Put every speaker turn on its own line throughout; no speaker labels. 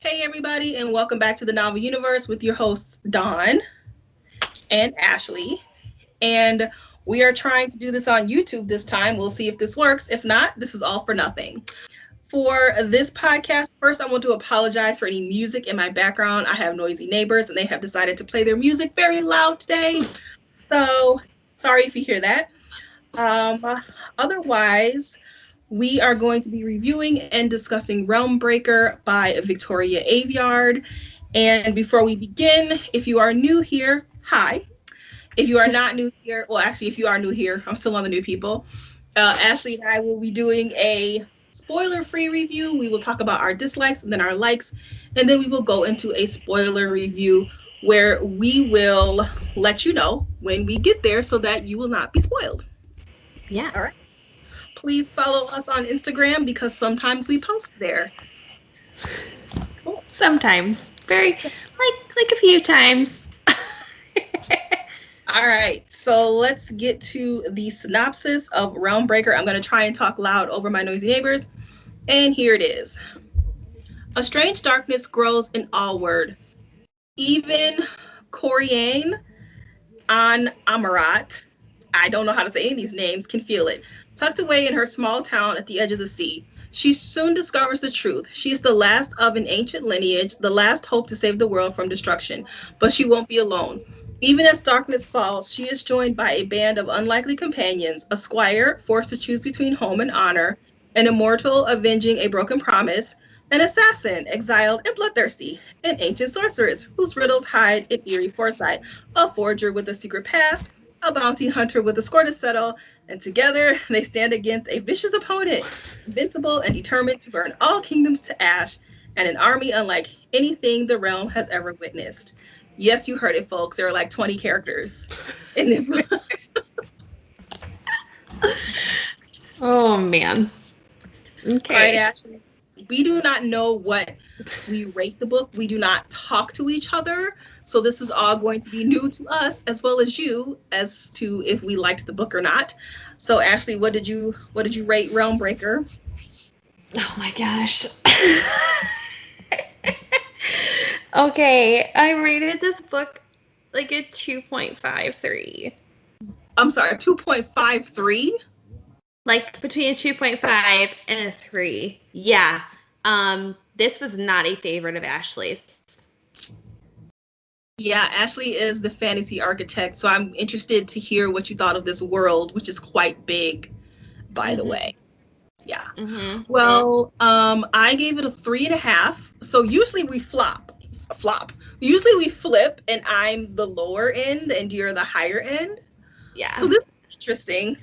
Hey, everybody, and welcome back to the Novel Universe with your hosts, Dawn and Ashley. And we are trying to do this on YouTube this time. We'll see if this works. If not, this is all for nothing. For this podcast, first, I want to apologize for any music in my background. I have noisy neighbors, and they have decided to play their music very loud today. So, sorry if you hear that. Otherwise, we are going to be reviewing and discussing Realmbreaker by Victoria Aveyard. And before we begin, if you are new here, hi. If you are not new here, well, actually, if you are new here, I'm still on the new people. Ashley and I will be doing a spoiler-free review. We will talk about our dislikes and then our likes, and then we will go into a spoiler review where we will let you know when we get there so that you will not be spoiled.
Yeah.
All right. Please follow us on Instagram because sometimes we post there.
Cool. Sometimes. Very, like a few times.
All right, so let's get to the synopsis of Realmbreaker. I'm going to try and talk loud over my noisy neighbors. And here it is. A strange darkness grows in Allward. Even Coriane on Amarat, I don't know how to say any of these names, can feel it. Tucked away in her small town at the edge of the sea, she soon discovers the truth. She is the last of an ancient lineage, the last hope to save the world from destruction. But she won't be alone. Even as darkness falls, she is joined by a band of unlikely companions, a squire forced to choose between home and honor, an immortal avenging a broken promise, an assassin exiled and bloodthirsty, an ancient sorceress whose riddles hide in eerie foresight, a forger with a secret past, a bounty hunter with a score to settle, and together they stand against a vicious opponent, invincible and determined to burn all kingdoms to ash, and an army unlike anything the realm has ever witnessed. Yes, you heard it, folks. There are like 20 characters in this book.
Oh, man. Okay.
All right, Ashley. We do not know what we rate the book. We do not talk to each other. So this is all going to be new to us as well as you as to if we liked the book or not. So Ashley, what did you rate Realmbreaker?
Oh my gosh. Okay, I rated this book like a 2.53.
I'm sorry, 2.53?
Like between a 2.5 and a 3. Yeah. This was not a favorite of Ashley's.
Yeah, Ashley is the fantasy architect, so I'm interested to hear what you thought of this world, which is quite big, by the way. Yeah.
Mm-hmm.
Well, I gave it a 3.5. So usually we flop. Usually we flip, and I'm the lower end, and you're the higher end.
Yeah.
So this is interesting.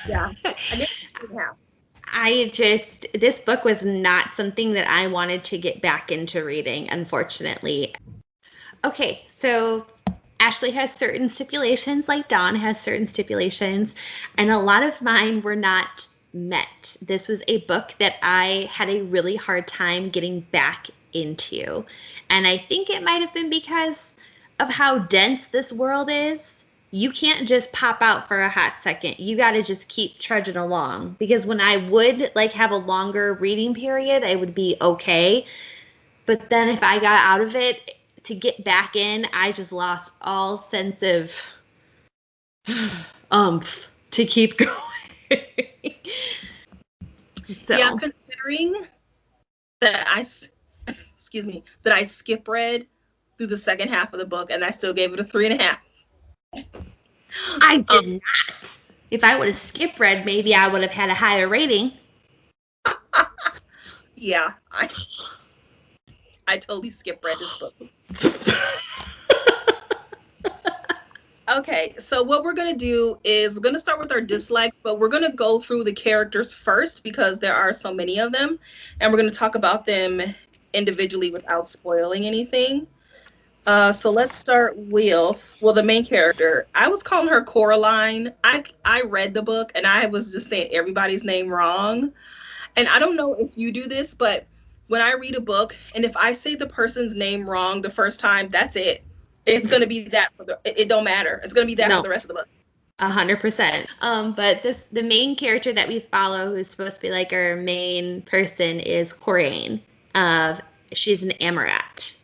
Yeah. I guess 3.5.
This book was not something that I wanted to get back into reading, unfortunately. Okay, so Ashley has certain stipulations, like Dawn has certain stipulations, and a lot of mine were not met. This was a book that I had a really hard time getting back into, and I think it might have been because of how dense this world is. You can't just pop out for a hot second. You got to just keep trudging along, because when I would like have a longer reading period, I would be okay, but then if I got out of it to get back in, I just lost all sense of to keep going. So.
Yeah, considering that I skip read through the second half of the book, and I still gave it a 3.5.
I did not. If I would have skip read, maybe I would have had a higher rating.
Yeah, I totally skip read this book. Okay, so what we're going to do is we're going to start with our dislikes, but we're going to go through the characters first because there are so many of them, and we're going to talk about them individually without spoiling anything. So let's start with, the main character. I was calling her Coraline. I read the book, and I was just saying everybody's name wrong. And I don't know if you do this, but when I read a book, and if I say the person's name wrong the first time, that's it. It's going to be that. It don't matter. It's going to be that for the rest of the book.
100%. But the main character that we follow, who's supposed to be like our main person, is Coriane. she's an Amarat.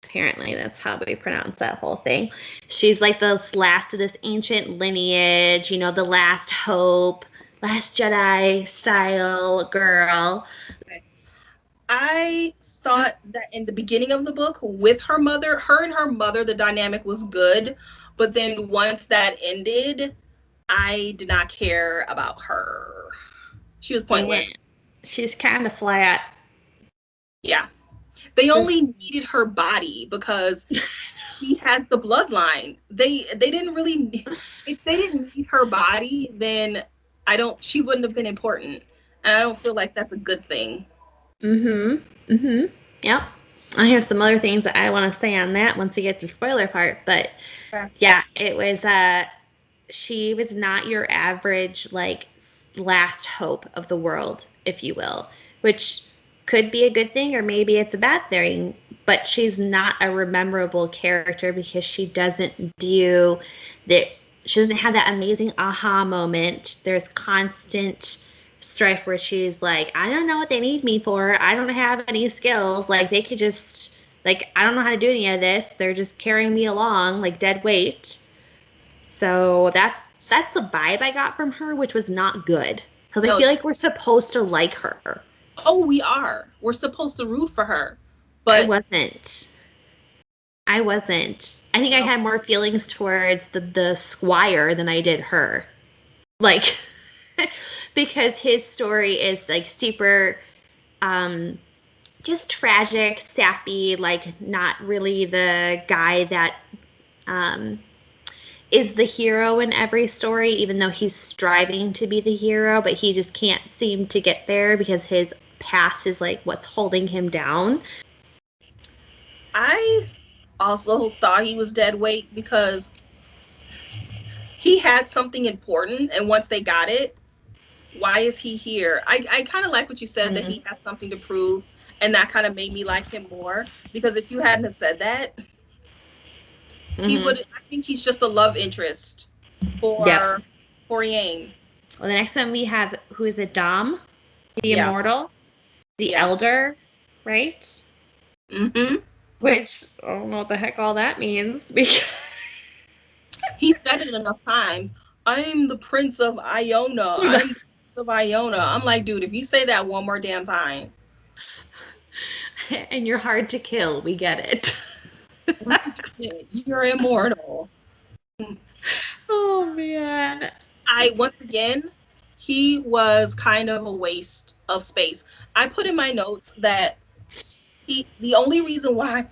Apparently, that's how they pronounce that whole thing. She's like the last of this ancient lineage, you know, the last hope, last Jedi style girl.
I thought that in the beginning of the book with her and her mother, the dynamic was good. But then once that ended, I did not care about her. She was pointless.
Yeah. She's kind of flat.
Yeah. They only needed her body because she has the bloodline. They didn't really, if they didn't need her body, then she wouldn't have been important. And I don't feel like that's a good thing.
Yep. I have some other things that I want to say on that once we get to the spoiler part, but yeah, it was, she was not your average, like, last hope of the world, if you will, which could be a good thing or maybe it's a bad thing, but she's not a rememberable character because she doesn't she doesn't have that amazing aha moment. There's constant strife where she's like, I don't know what they need me for. I don't have any skills. Like, they could just, like, I don't know how to do any of this. They're just carrying me along like dead weight. So that's the vibe I got from her, which was not good. Because I feel like we're supposed to like her.
Oh, we are. We're supposed to root for her. But
I wasn't. I think I had more feelings towards the squire than I did her. Like, because his story is, like, super just tragic, sappy, like, not really the guy that is the hero in every story, even though he's striving to be the hero, but he just can't seem to get there because his past is, like, what's holding him down.
I also thought he was dead weight because he had something important, and once they got it, why is he here? I kind of like what you said, that he has something to prove, and that kind of made me like him more, because if you hadn't have said that, he would. I think he's just a love interest for Yang.
Well, the next one we have, who is it? Dom, the immortal, the elder, right? Which I don't know what the heck all that means, because
he said it enough times. I'm the Prince of Iona. I'm the Prince of Iona. I'm like, dude, if you say that one more damn time.
And you're hard to kill, we get it.
You're immortal.
Oh, man.
Once again, he was kind of a waste of space. I put in my notes that the only reason why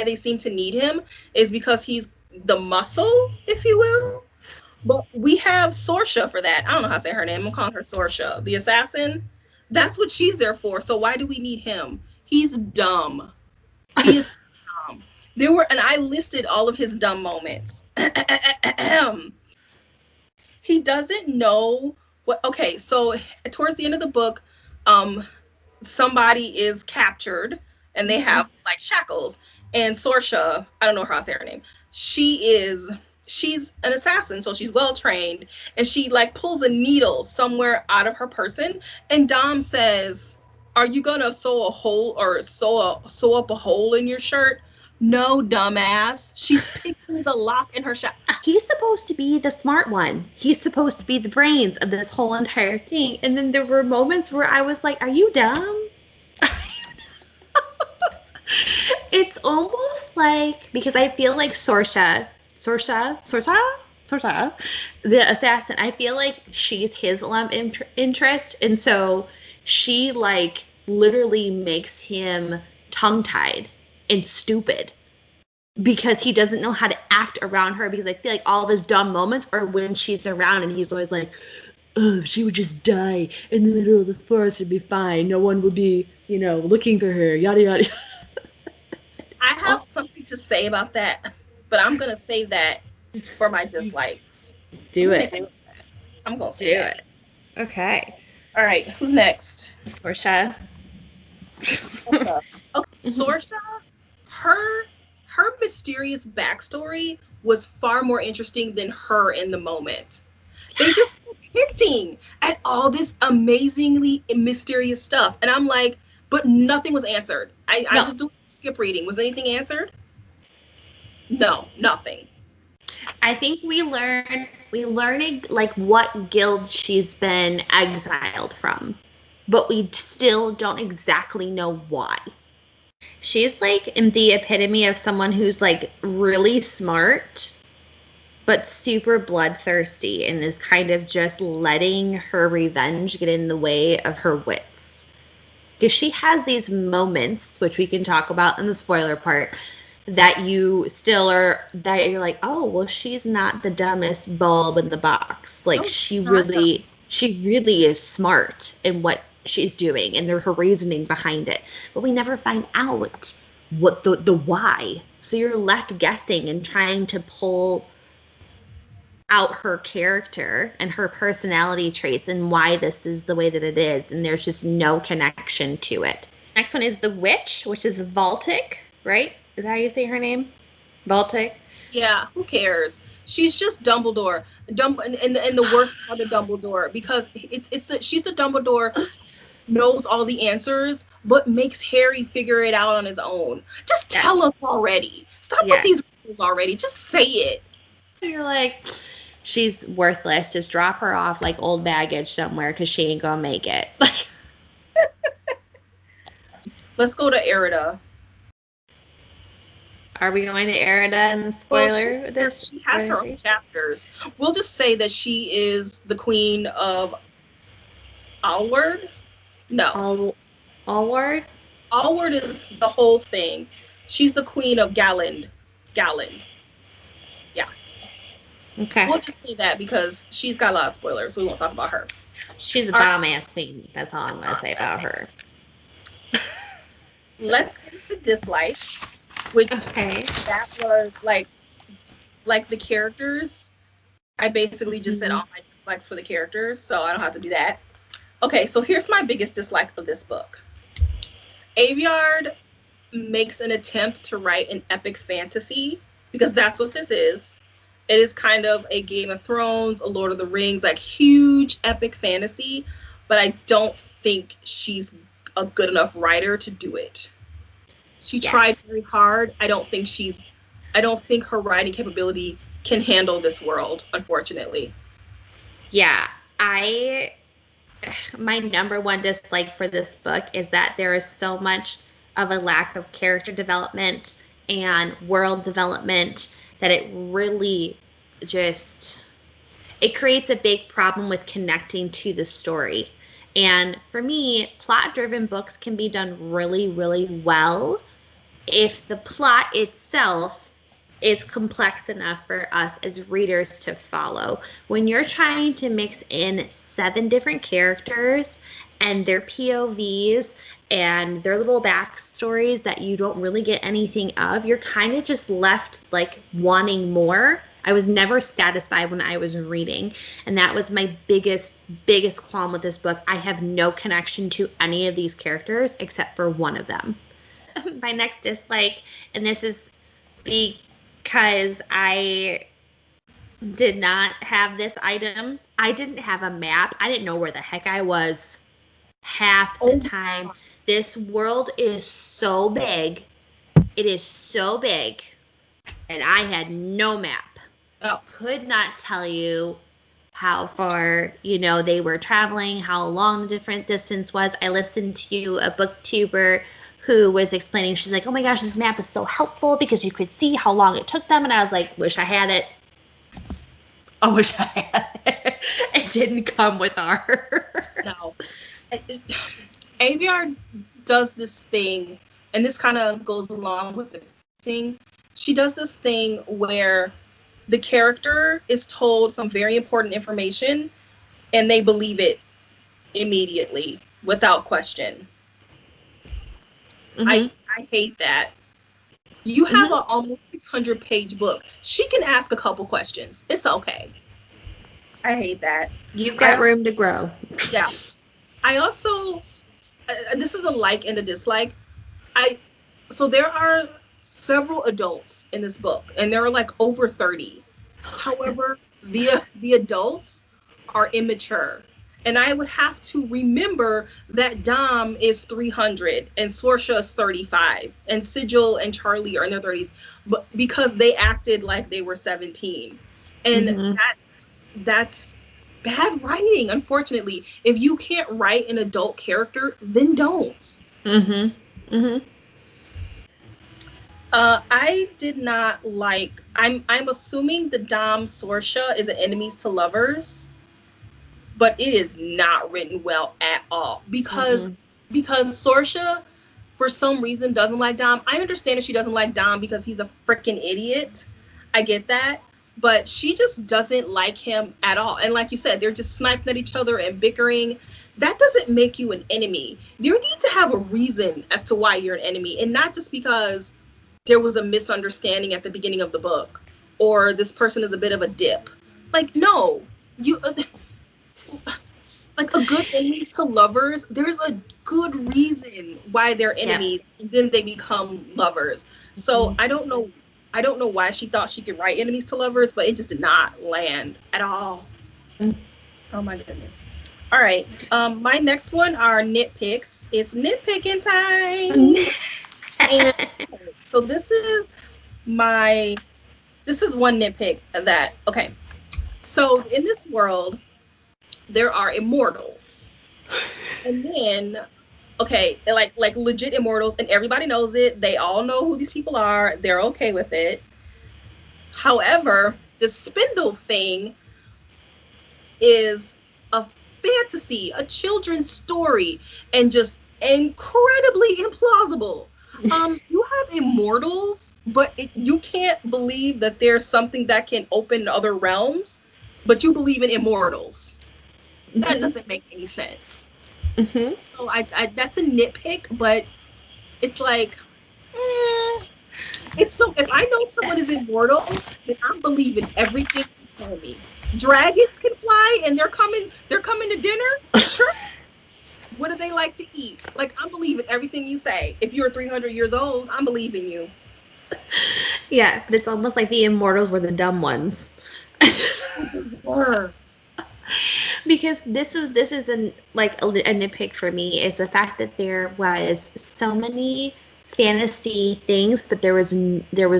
they seem to need him is because he's the muscle, if you will. But we have Sorsha for that. I don't know how to say her name. I'm calling her Sorsha, the assassin. That's what she's there for. So why do we need him? He's dumb. He is dumb. And I listed all of his dumb moments. He doesn't know what. Okay, so towards the end of the book, somebody is captured and they have, like, shackles. And Sorsha, I don't know how to say her name. She's an assassin, so she's well trained, and she, like, pulls a needle somewhere out of her person, and Dom says, "Are you gonna sew a hole or sew up a hole in your shirt?" No, dumbass. She's picking the lock in her shirt.
He's supposed to be the smart one. He's supposed to be the brains of this whole entire thing. And then there were moments where I was like, "Are you dumb?" It's almost like, because I feel like Sorsha, the assassin, I feel like she's his love interest, and so she, like, literally makes him tongue-tied and stupid because he doesn't know how to act around her, because I feel like all of his dumb moments are when she's around, and he's always like, "Oh, if she would just die in the middle of the forest, it'd be fine. No one would be, looking for her, yada, yada."
I have something to say about that, but I'm going to save that for my dislikes.
Do it.
I'm going to say it.
Okay.
All right. Who's next?
Sorsha.
Okay. Sorsha, her mysterious backstory was far more interesting than her in the moment. They just kept hinting at all this amazingly mysterious stuff. And I'm like, but nothing was answered. I
No.
was doing skip reading. Was anything answered? No, nothing.
I think we learn like what guild she's been exiled from, but we still don't exactly know why. She's like in the epitome of someone who's like really smart, but super bloodthirsty and is kind of just letting her revenge get in the way of her wits. Because she has these moments, which we can talk about in the spoiler part, that you still are, that you're like, oh, well, she's not the dumbest bulb in the box. Like, she really is smart in what she's doing and her reasoning behind it. But we never find out what the why. So you're left guessing and trying to pull out her character and her personality traits and why this is the way that it is. And there's just no connection to it. Next one is the witch, which is Baltic, right? Is that how you say her name? Baltic?
Yeah, who cares? She's just Dumbledore. And the worst part of Dumbledore, because she's the Dumbledore knows all the answers, but makes Harry figure it out on his own. Just tell us already. Stop with these rules already. Just say it.
You're like, she's worthless. Just drop her off like old baggage somewhere because she ain't gonna make it.
Let's go to Erida.
Are we going to Erida in the spoiler?
Well, she has her own chapters. We'll just say that she is the queen of Alward. No.
Alward?
Alward is the whole thing. She's the queen of Galland. Yeah.
Okay.
We'll just say that because she's got a lot of spoilers, so we won't talk about her.
She's a dumbass queen. That's all I'm going to say about her.
Let's get into dislikes, which that was like the characters. I basically just said all my dislikes for the characters, so I don't have to do that. Okay, so here's my biggest dislike of this book. Aveyard makes an attempt to write an epic fantasy, because that's what this is. It is kind of a Game of Thrones, a Lord of the Rings, like huge epic fantasy, but I don't think she's a good enough writer to do it. She tried very hard. I don't think her writing capability can handle this world, unfortunately.
Yeah, my number one dislike for this book is that there is so much of a lack of character development and world development that it really it creates a big problem with connecting to the story. And for me, plot-driven books can be done really, really well if the plot itself is complex enough for us as readers to follow. When you're trying to mix in 7 different characters and their POVs and their little backstories that you don't really get anything of, you're kind of just left like wanting more. I was never satisfied when I was reading, and that was my biggest qualm with this book. I have no connection to any of these characters except for one of them. My next dislike, and this is because I did not have this item. I didn't have a map. I didn't know where the heck I was half the time. This world is so big. It is so big. And I had no map. Could not tell you how far, they were traveling, how long the different distance was. I listened to a booktuber who was explaining, she's like, oh my gosh, this map is so helpful because you could see how long it took them. And I was like, wish I had it. I wish I had it. It didn't come with our.
No. Aveyard does this thing, and this kind of goes along with the thing. She does this thing where the character is told some very important information, and they believe it immediately without question. I hate that. You have an almost 600-page book. She can ask a couple questions. It's okay. I hate that.
You've got room to grow.
Yeah. I also, this is a like and a dislike. So there are several adults in this book, and there are like over 30. However, the adults are immature. And I would have to remember that Dom is 300 and Sorsha is 35 and Sigil and Charlie are in their 30s, but because they acted like they were 17. And
Mm-hmm.
that's bad writing, unfortunately. If you can't write an adult character, then don't.
Mm-hmm. Mm-hmm.
I did not like. I'm assuming the Dom Sorsha is an enemies to lovers, but it is not written well at all because Sorsha, for some reason, doesn't like Dom. I understand if she doesn't like Dom because he's a freaking idiot. I get that. But she just doesn't like him at all. And like you said, they're just sniping at each other and bickering. That doesn't make you an enemy. You need to have a reason as to why you're an enemy, and not just because there was a misunderstanding at the beginning of the book or this person is a bit of a dip. Like, no. You like a good enemies to lovers, there's a good reason why they're enemies, and then they become lovers. So I don't know why she thought she could write enemies to lovers, but it just did not land at all. Oh my goodness. All right. My next one are nitpicks. It's nitpicking time. And so this is one nitpick that, okay. So in this world, there are immortals. And then, okay, like legit immortals, and everybody knows it. They all know who these people are. They're okay with it. However, the spindle thing is a fantasy, a children's story, and just incredibly implausible. You have immortals, but you can't believe that there's something that can open other realms, but you believe in immortals. That doesn't make any sense. So that's a nitpick, but it's like, it's so. If I know someone is immortal, then I'm believing everything you tell me. Dragons can fly, and they're coming to dinner. Sure. What do they like to eat? Like, I'm believing everything you say. If you're 300 years old, I'm believing you.
Yeah, but it's almost like the immortals were the dumb ones. Because this is a nitpick for me, is the fact that there was so many fantasy things, but there was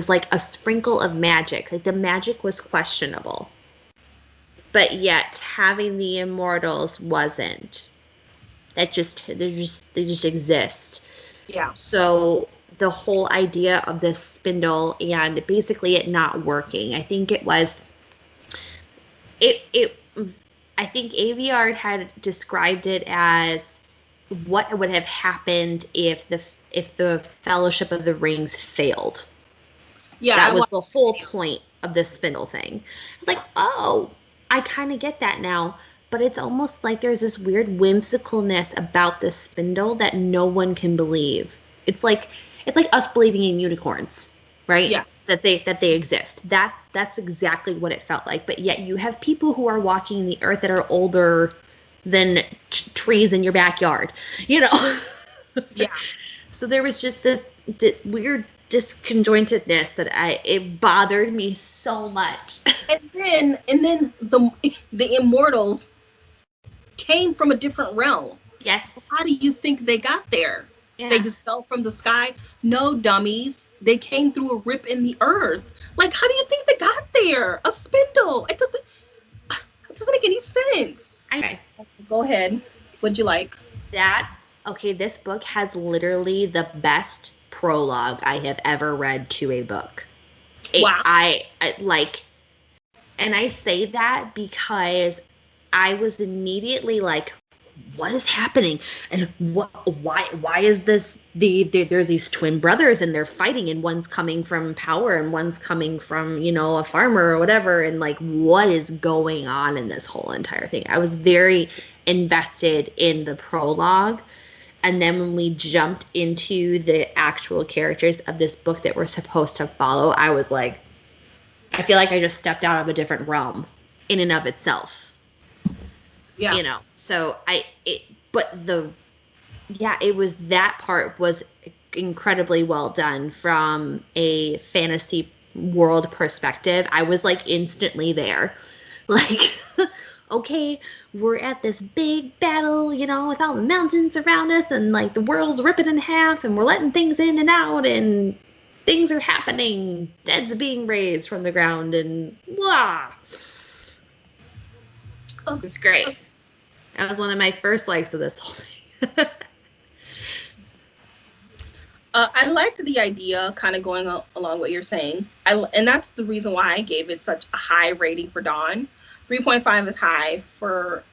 like a sprinkle of magic. Like, the magic was questionable, but yet having the immortals wasn't. They just exist. Yeah. So the whole idea of this spindle and basically it not working, I think it was I think Aveyard had described it as what would have happened if the Fellowship of the Rings failed. Yeah, that was the whole point of the spindle thing. It's like, oh, I kind of get that now, but it's almost like there's this weird whimsicalness about the spindle that no one can believe. It's like us believing in unicorns, right? Yeah. That they exist. That's exactly what it felt like. But yet you have people who are walking the earth that are older than trees in your backyard, you know? Yeah. So there was just this weird disconjointedness that it bothered me so much. And then the immortals came from a different realm. Yes. How do you think they got there? Yeah. They just fell from the sky? No, dummies. They came through a rip in the earth. Like, how do you think they got there? A spindle. It doesn't make any sense. Okay. Go ahead. What'd you like? This book has literally the best prologue I have ever read to a book. Wow. And I say that because I was immediately like, what is happening? And why is this? There's these twin brothers and they're fighting, and one's coming from power and one's coming from, a farmer or whatever. And like, what is going on in this whole entire thing? I was very invested in the prologue. And then when we jumped into the actual characters of this book that we're supposed to follow, I was like, I feel like I just stepped out of a different realm in and of itself. Yeah. So that part was incredibly well done from a fantasy world perspective. I was like instantly there. Like, okay, we're at this big battle, you know, with all the mountains around us and like the world's ripping in half and we're letting things in and out and things are happening. Dead's being raised from the ground and blah. Oh, it's great. That was one of my first likes of this whole thing.
I liked the idea, kind of going along what you're saying. And that's the reason why I gave it such a high rating for Dawn. 3.5 is high for,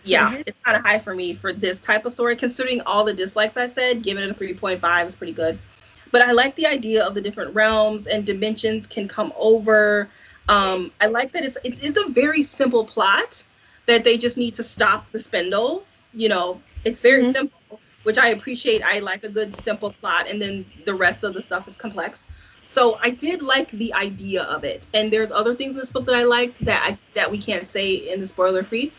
it's kind of high for me for this type of story. Considering all the dislikes I said, giving it a 3.5 is pretty good. But I like the idea of the different realms and dimensions can come over. I like that it's a very simple plot that they just need to stop the spindle. You know, it's very simple, which I appreciate. I like a good simple plot, and then the rest of the stuff is complex. So I did like the idea of it. And there's other things in this book that I liked that we can't say in the spoiler free.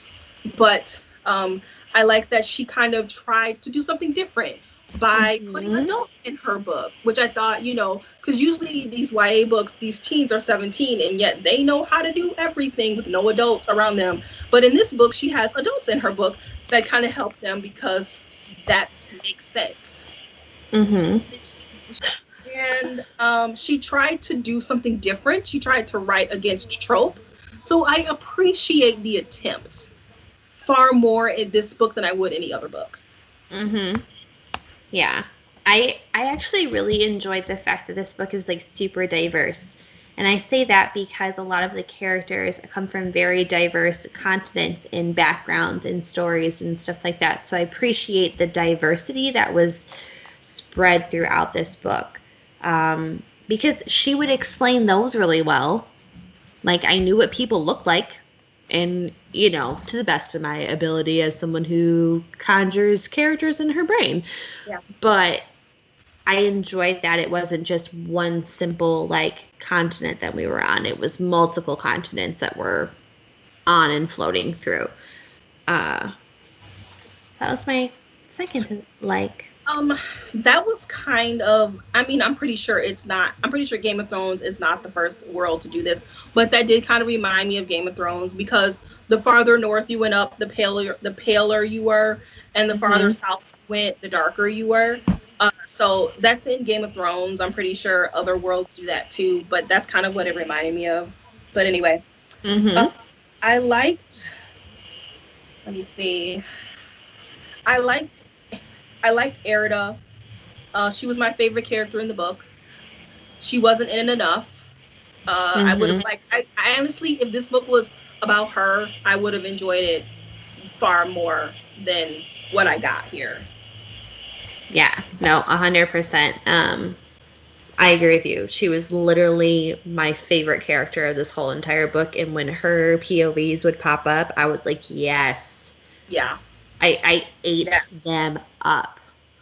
But I like that she kind of tried to do something different by putting adults in her book, which I thought, you know, because usually these YA books, these teens are 17 and yet they know how to do everything with no adults around them. But in this book, she has adults in her book that kind of help them because that makes sense. And she tried to do something different. She tried to write against trope. So I appreciate the attempt far more in this book than I would any other book.
Yeah. I actually really enjoyed the fact that this book is like super diverse. And I say that because a lot of the characters come from very diverse continents and backgrounds and stories and stuff like that. So I appreciate the diversity that was spread throughout this book. Because she would explain those really well. Like, I knew what people looked like. And, you know, to the best of my ability as someone who conjures characters in her brain.
Yeah.
But I enjoyed that it wasn't just one simple, like, continent that we were on. It was multiple continents that were on and floating through. That was my second like.
That was kind of, I mean, I'm pretty sure Game of Thrones is not the first world to do this, but that did kind of remind me of Game of Thrones because the farther north you went up, the paler you were, and the farther south you went, the darker you were. So that's in Game of Thrones. I'm pretty sure other worlds do that too, but that's kind of what it reminded me of. But anyway, I liked Erida. She was my favorite character in the book. She wasn't in it enough. I would have I honestly, if this book was about her, I would have enjoyed it far more than what I got here.
Yeah, no, 100%. I agree with you. She was literally my favorite character of this whole entire book. And when her POVs would pop up, I was like, yes.
Yeah.
I ate them up.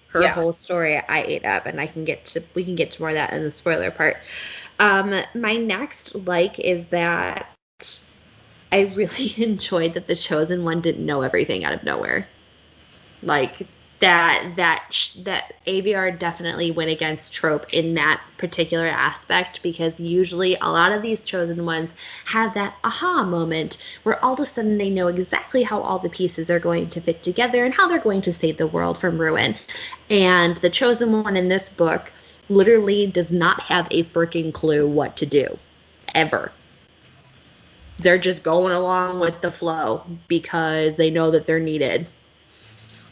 Her whole story I ate up, and we can get to more of that in the spoiler part. My next like is that I really enjoyed that the Chosen One didn't know everything out of nowhere. Like that Aveyard definitely went against trope in that particular aspect, because usually a lot of these Chosen Ones have that aha moment where all of a sudden they know exactly how all the pieces are going to fit together and how they're going to save the world from ruin. And the Chosen One in this book literally does not have a freaking clue what to do, ever. They're just going along with the flow because they know that they're needed.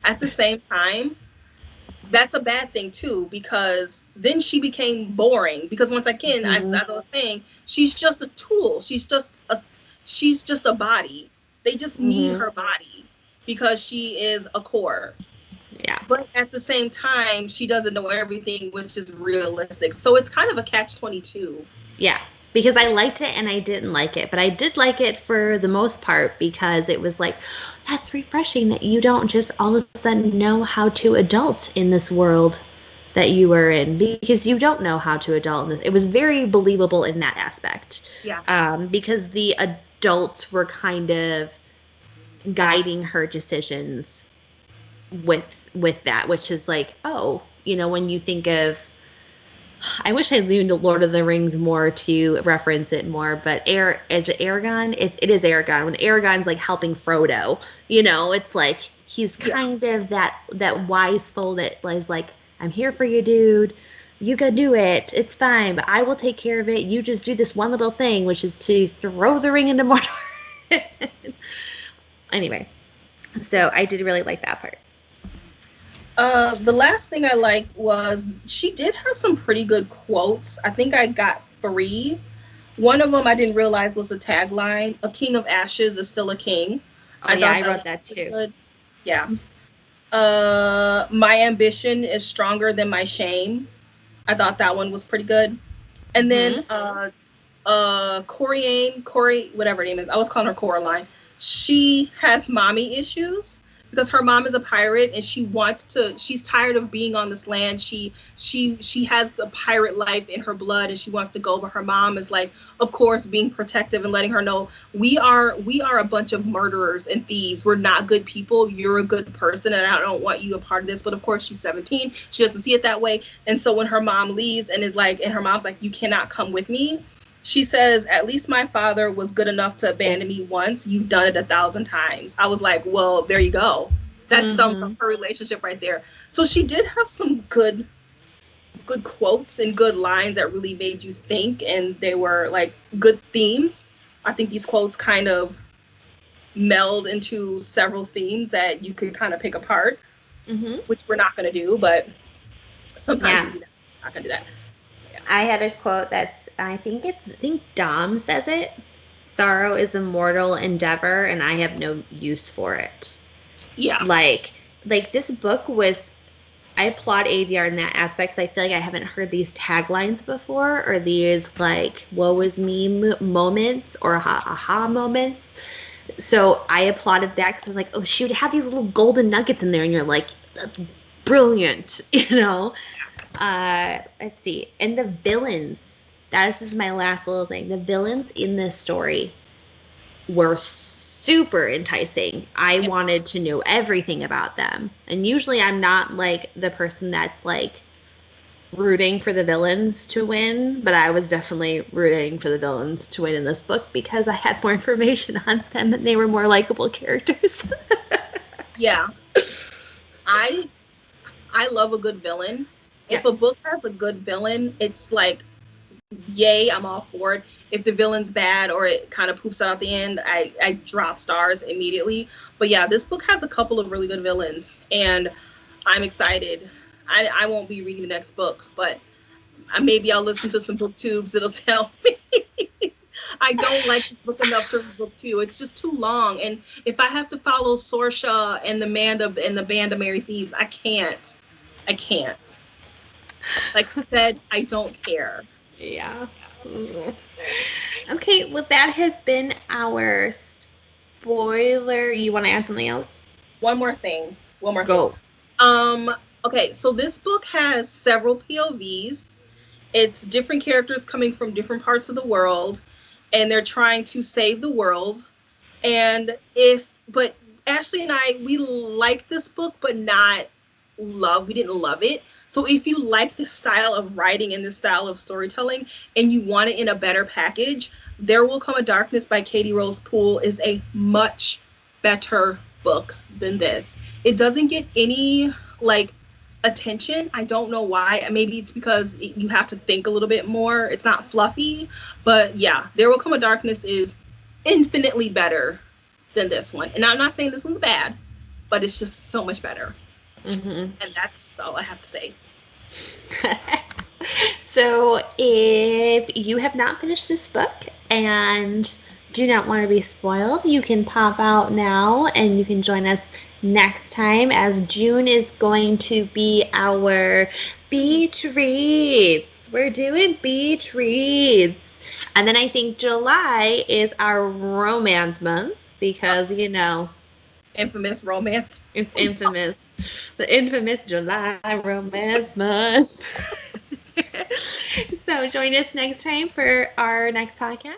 At the same time, that's a bad thing too, because then she became boring. Because once again, as I was saying, she's just a tool. She's just a body. They just need her body because she is a core.
Yeah.
But at the same time, she doesn't know everything, which is realistic. So it's kind of a catch-22.
Yeah. Because I liked it and I didn't like it. But I did like it for the most part because it was like, that's refreshing that you don't just all of a sudden know how to adult in this world that you were in, because you don't know how to adult in this. It was very believable in that aspect.
Yeah.
Because the adults were kind of guiding her decisions with that, which is like, oh, you know, when you think of I wish I knew Lord of the Rings more to reference it more, but is it Aragorn? It is Aragorn. When Aragorn's like helping Frodo, it's like he's kind of that wise soul that is like, I'm here for you, dude. You go do it. It's fine, but I will take care of it. You just do this one little thing, which is to throw the ring into Mordor. Anyway, so I did really like that part.
The last thing I liked was she did have some pretty good quotes. I think I got 3. One of them I didn't realize was the tagline, "A king of ashes is still a king."
Oh, I wrote that too. Good.
Yeah. My ambition is stronger than my shame. I thought that one was pretty good. And then Corey, whatever her name is, I was calling her Coraline. She has mommy issues because her mom is a pirate and she's tired of being on this land. She has the pirate life in her blood and she wants to go, but her mom is like, of course, being protective and letting her know we are a bunch of murderers and thieves. We're not good people. You're a good person and I don't want you a part of this. But of course she's 17. She doesn't see it that way. And so when her mom leaves and her mom's like, you cannot come with me. She says, at least my father was good enough to abandon me once. You've done it 1,000 times. I was like, well, there you go. That's some of her relationship right there. So she did have some good quotes and good lines that really made you think. And they were like good themes. I think these quotes kind of meld into several themes that you could kind of pick apart, which we're not going to do. But sometimes we're not going to do that.
Yeah. I had a quote that's, I think Dom says it. Sorrow is a mortal endeavor, and I have no use for it.
Yeah.
Like this book was. I applaud Aveyard in that aspect. I feel like I haven't heard these taglines before, or these like "woe is me" moments or aha moments. So I applauded that because I was like, oh, she would have these little golden nuggets in there, and you're like, that's brilliant, Let's see, and the villains. This is my last little thing. The villains in this story were super enticing. I wanted to know everything about them. And usually I'm not like the person that's like rooting for the villains to win, but I was definitely rooting for the villains to win in this book because I had more information on them and they were more likable characters.
Yeah. I love a good villain. Yeah. If a book has a good villain, it's like, yay, I'm all for it. If the villain's bad or it kind of poops out at the end, I drop stars immediately. But yeah, this book has a couple of really good villains, and I'm excited. I won't be reading the next book, but maybe I'll listen to some booktubes that'll tell me. I don't like this book enough for book 2. It's just too long, and if I have to follow Sorsha and the band of merry thieves, I can't. Like I said, I don't care.
Yeah. Okay, well, that has been our spoiler. You want to add something else?
One more thing.
Go.
Okay, so this book has several POVs. It's different characters coming from different parts of the world, and they're trying to save the world. But Ashley and I, we liked this book, but we didn't love it. So if you like this style of writing and this style of storytelling and you want it in a better package, There Will Come a Darkness by Katie Rose Poole is a much better book than this. It doesn't get any attention. I don't know why. Maybe it's because you have to think a little bit more. It's not fluffy. But yeah, There Will Come a Darkness is infinitely better than this one. And I'm not saying this one's bad, but it's just so much better. And that's all I have to say.
So if you have not finished this book and do not want to be spoiled, you can pop out now and you can join us next time, as June is going to be our beach reads. We're doing beach reads. And then I think July is our romance month because,
infamous romance.
Infamous. The infamous July romance month. So join us next time for our next podcast.